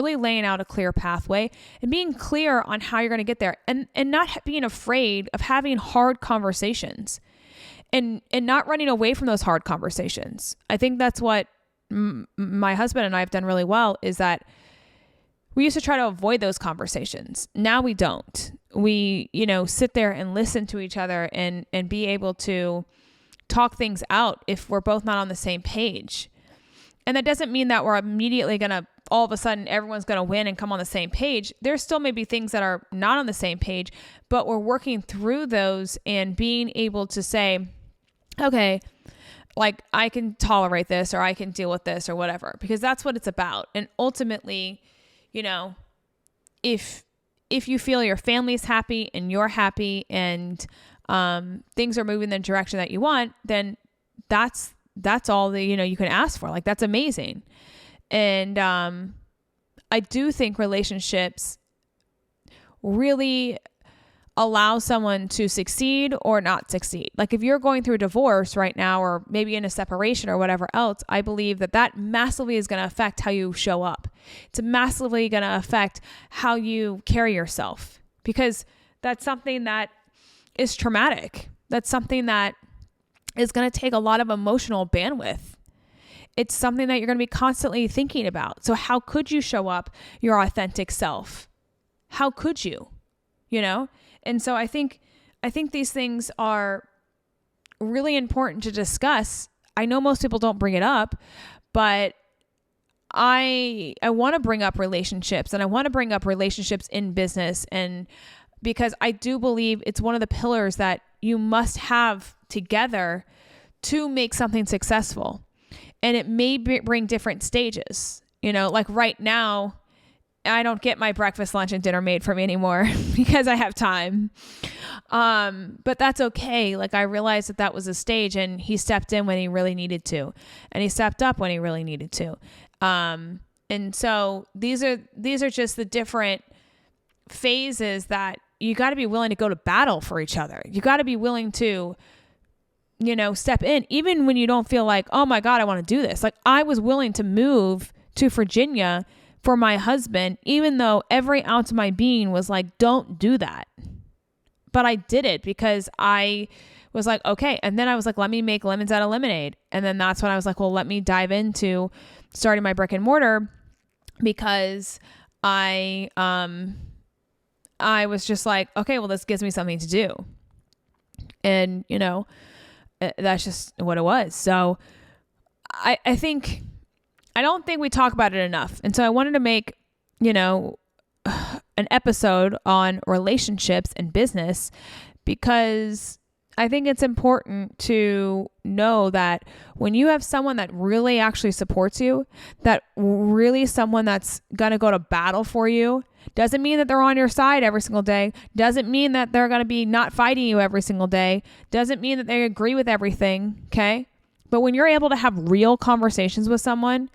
really laying out a clear pathway and being clear on how you're going to get there, and not being afraid of having hard conversations and not running away from those hard conversations. I think that's what my husband and I have done really well, is that we used to try to avoid those conversations. Now we don't. We, sit there and listen to each other and be able to talk things out if we're both not on the same page. And that doesn't mean that we're immediately going to, all of a sudden, everyone's going to win and come on the same page. There's still maybe things that are not on the same page, but we're working through those and being able to say, okay, like I can tolerate this, or I can deal with this, or whatever, because that's what it's about. And ultimately, if you feel your family's happy and you're happy and things are moving in the direction that you want, then that's all that, you can ask for. Like, that's amazing. And I do think relationships really allow someone to succeed or not succeed. Like, if you're going through a divorce right now, or maybe in a separation or whatever else, I believe that massively is going to affect how you show up. It's massively going to affect how you carry yourself, because that's something that is traumatic. That's something that is going to take a lot of emotional bandwidth. It's something that you're going to be constantly thinking about. So how could you show up your authentic self? How could you? And so I think these things are really important to discuss. I know most people don't bring it up, but I want to bring up relationships, and I want to bring up relationships in business, and because I do believe it's one of the pillars that you must have together to make something successful. And it may bring different stages. Like right now, I don't get my breakfast, lunch, and dinner made for me anymore because I have time. But that's okay. Like, I realized that was a stage, and he stepped in when he really needed to, and he stepped up when he really needed to. And so these are just the different phases that you got to be willing to go to battle for each other. You got to be willing to, step in, even when you don't feel like, oh my God, I want to do this. Like, I was willing to move to Virginia for my husband, even though every ounce of my being was like, don't do that. But I did it because I was like, okay. And then I was like, let me make lemons out of lemonade. And then that's when I was like, well, let me dive into starting my brick and mortar, because I was just like, okay, well, this gives me something to do. And, that's just what it was. So I don't think we talk about it enough. And so I wanted to make, an episode on relationships and business, because I think it's important to know that when you have someone that really actually supports you, that really someone that's going to go to battle for you, doesn't mean that they're on your side every single day. Doesn't mean that they're going to be not fighting you every single day. Doesn't mean that they agree with everything. Okay. But when you're able to have real conversations with someone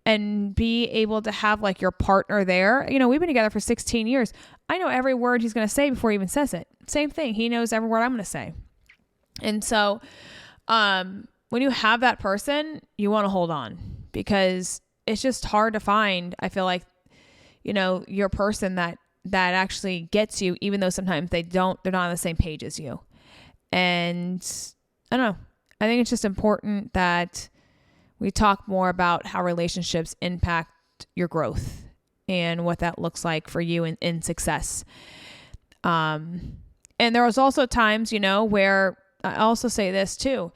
and be able to have like your partner there, we've been together for 16 years. I know every word he's going to say before he even says it. Same thing. He knows every word I'm going to say. And so, when you have that person, you want to hold on, because it's just hard to find, I feel like, your person that actually gets you, even though sometimes they're not on the same page as you. And I don't know. I think it's just important that we talk more about how relationships impact your growth and what that looks like for you in success. And there was also times, where I also say this too,